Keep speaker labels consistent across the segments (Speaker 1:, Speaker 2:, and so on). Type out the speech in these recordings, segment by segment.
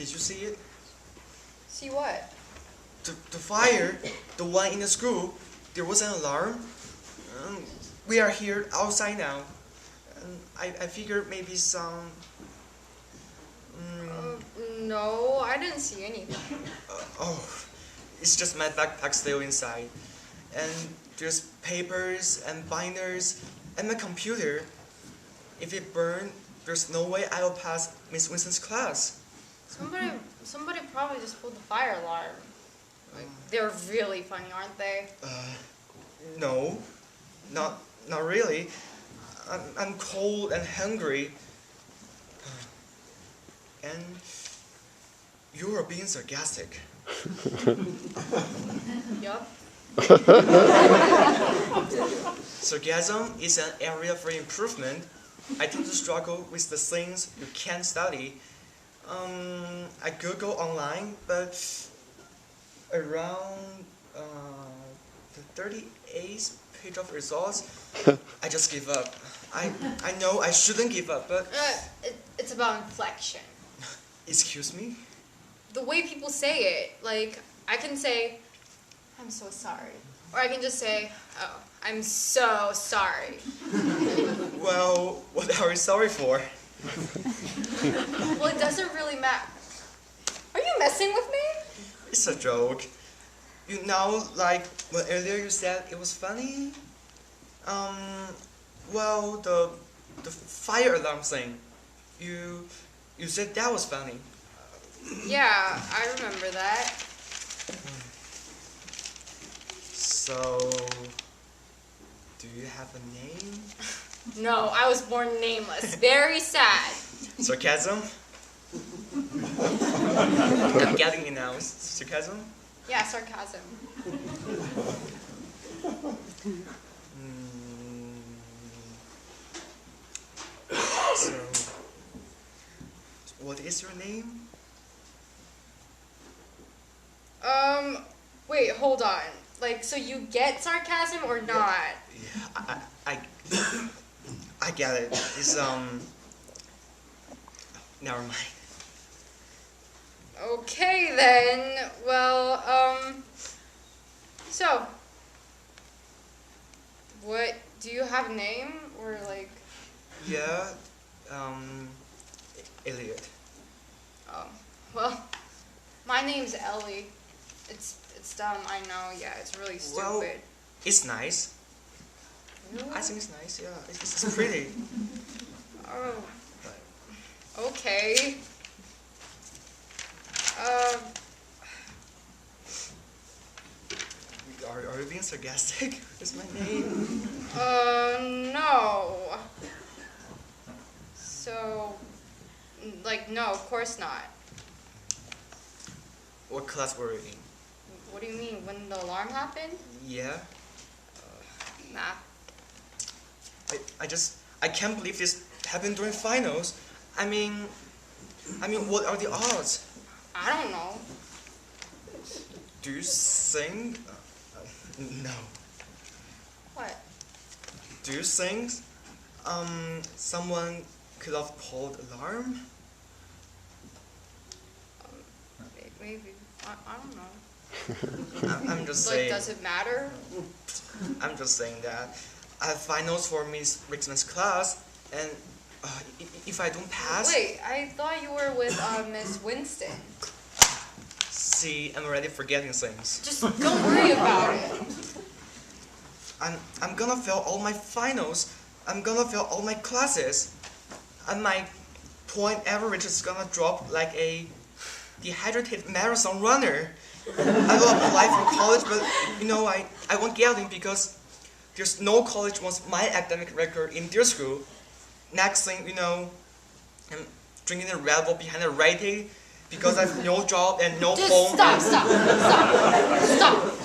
Speaker 1: Did you see it?
Speaker 2: See what?
Speaker 1: The fire, the one in the school, there was an alarm. We are here outside now. I figured maybe some...
Speaker 2: No, I didn't see anything.
Speaker 1: Oh, it's just my backpack still inside. And there's papers and binders and my computer. If it burned, there's no way I will pass Miss Winston's class.
Speaker 2: Somebody probably just pulled the fire alarm. Like, they're really funny, aren't they?
Speaker 1: No, not really. I'm cold and hungry. And you are being sarcastic.
Speaker 2: Yup.
Speaker 1: Sarcasm is an area for improvement. I tend to struggle with the things you can't study. I Google online, but around the 38th page of results, I just give up. I know I shouldn't give up, but...
Speaker 2: It's about inflection.
Speaker 1: Excuse me?
Speaker 2: The way people say it, like, I can say, I'm so sorry. Or I can just say, oh, I'm so sorry.
Speaker 1: Well, what are you sorry for?
Speaker 2: Well, it doesn't really matter. Are you messing with me?
Speaker 1: It's a joke. You know, like when earlier you said it was funny? Well, the fire alarm thing. You said that was funny.
Speaker 2: Yeah, I remember that.
Speaker 1: So, do you have a name?
Speaker 2: No, I was born nameless. Very sad.
Speaker 1: Sarcasm? I'm getting it now. Sarcasm?
Speaker 2: Yeah, sarcasm.
Speaker 1: So, what is your name?
Speaker 2: Wait, hold on. Like, so you get sarcasm or not?
Speaker 1: Yeah, I get it. It's, never mind.
Speaker 2: Okay, then. Well, so, what, do you have a name, or like...
Speaker 1: Yeah, Elliot.
Speaker 2: Oh, well, my name's Ellie. It's dumb, I know, yeah, it's really stupid.
Speaker 1: Well, it's nice.
Speaker 2: Really?
Speaker 1: I think it's nice, yeah. It's pretty.
Speaker 2: Oh, okay.
Speaker 1: Are you being sarcastic? What's my name?
Speaker 2: No. So, like, no, of course not.
Speaker 1: What class were you in?
Speaker 2: What do you mean, when the alarm happened?
Speaker 1: Yeah.
Speaker 2: Math.
Speaker 1: I can't believe this happened during finals. I mean, what are the odds?
Speaker 2: I don't know.
Speaker 1: Do you sing? No.
Speaker 2: What?
Speaker 1: Do you think someone could have pulled alarm?
Speaker 2: Maybe. I don't know.
Speaker 1: I'm just
Speaker 2: Like,
Speaker 1: saying.
Speaker 2: does it matter?
Speaker 1: I'm just saying that I have finals for Miss Rickman's class, and if I don't pass...
Speaker 2: Wait, I thought you were with Miss Winston.
Speaker 1: See, I'm already forgetting things.
Speaker 2: Just don't worry about it.
Speaker 1: I'm gonna fail all my finals. I'm gonna fail all my classes. And my point average is gonna drop like a dehydrated marathon runner. I will apply for college, but you know, I won't get in because there's no college wants my academic record in their school. Next thing, you know, I'm drinking a Red Bull behind a rating because I have no job and no home.
Speaker 2: Stop,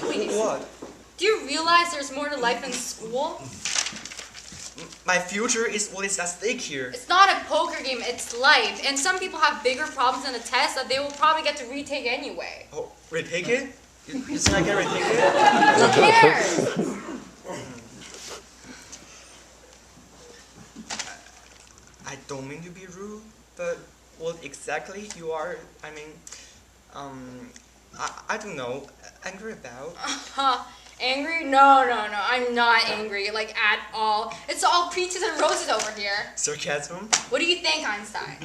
Speaker 2: please.
Speaker 1: What?
Speaker 2: Do you realize there's more to life than school?
Speaker 1: My future is what is at stake here.
Speaker 2: It's not a poker game, it's life. And some people have bigger problems than a test that they will probably get to retake anyway.
Speaker 1: Oh, retake it? You think I can retake it?
Speaker 2: Who cares?
Speaker 1: I don't mean to be rude, but what exactly you are, I don't know, angry about?
Speaker 2: Angry? No, I'm not angry, like, at all. It's all peaches and roses over here.
Speaker 1: Sarcasm?
Speaker 2: What do you think, Einstein?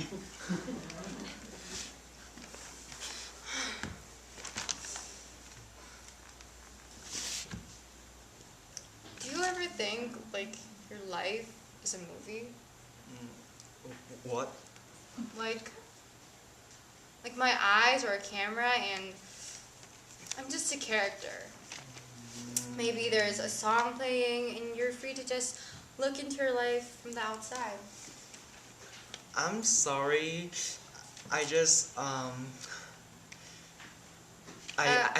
Speaker 2: Do you ever think, like, your life is a movie?
Speaker 1: What?
Speaker 2: Like my eyes are a camera and I'm just a character. Maybe there's a song playing and you're free to just look into your life from the outside.
Speaker 1: I'm sorry. I just, I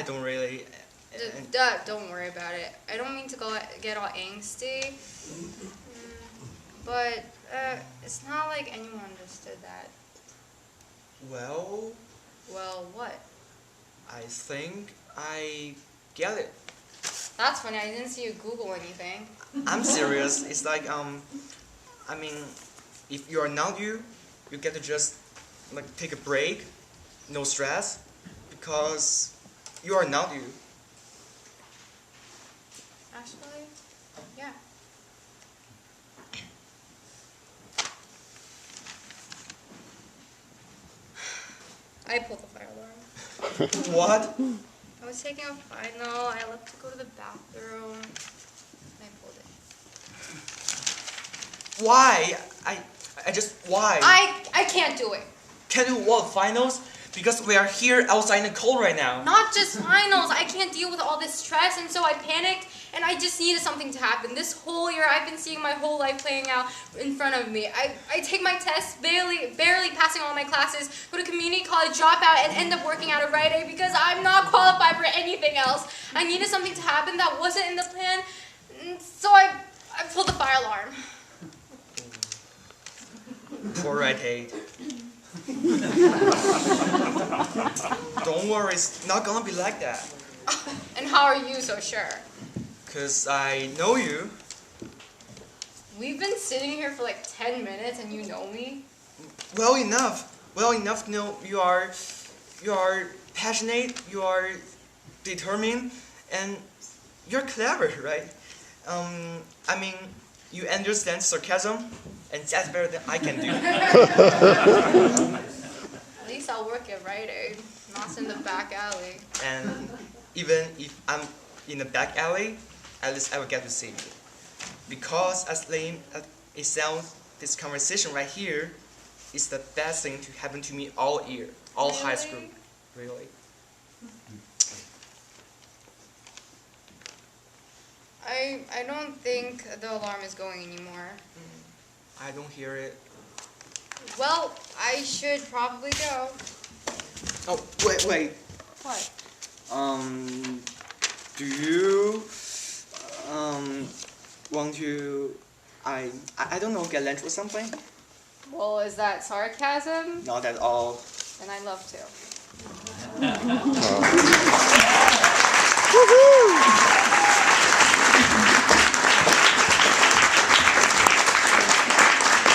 Speaker 1: don't really...
Speaker 2: Don't worry about it. I don't mean to get all angsty, but it's not like anyone understood that.
Speaker 1: Well,
Speaker 2: what?
Speaker 1: I think I get it.
Speaker 2: That's funny. I didn't see you Google anything.
Speaker 1: I'm serious. It's like, if you're not you get to just, like, take a break, no stress, because you are not you.
Speaker 2: Actually, yeah. I pulled the fire alarm.
Speaker 1: What?
Speaker 2: I was taking a final. I left to go to the bathroom. And I pulled it.
Speaker 1: Why? Why?
Speaker 2: I can't do it.
Speaker 1: Can you what, finals? Because we are here outside in the cold right now.
Speaker 2: Not just finals. I can't deal with all this stress, and so I panicked, and I just needed something to happen. This whole year, I've been seeing my whole life playing out in front of me. I take my tests, barely passing all my classes, go to community college, drop out, and end up working at a Rite Aid because I'm not qualified for anything else. I needed something to happen that wasn't in the plan, and so I pulled the fire alarm.
Speaker 1: Poor Rite Aid. Don't worry, it's not gonna be like that.
Speaker 2: And how are you so sure?
Speaker 1: Because I know you.
Speaker 2: We've been sitting here for like 10 minutes and you know me?
Speaker 1: Well enough to know you are passionate, you are determined, and you're clever, right? You understand sarcasm, and that's better than I can do.
Speaker 2: At least I'll work at Rite Aid, not in the back alley.
Speaker 1: And even if I'm in the back alley, at least I will get to see you. Because as lame as it sounds, this conversation right here is the best thing to happen to me all year, all high school. Really.
Speaker 2: I don't think the alarm is going anymore.
Speaker 1: I don't hear it.
Speaker 2: Well, I should probably go.
Speaker 1: Oh, wait.
Speaker 2: What?
Speaker 1: Do you want to I don't know, get lunch or something?
Speaker 2: Well, is that sarcasm?
Speaker 1: Not at all.
Speaker 2: Then I'd love to.
Speaker 3: Woohoo!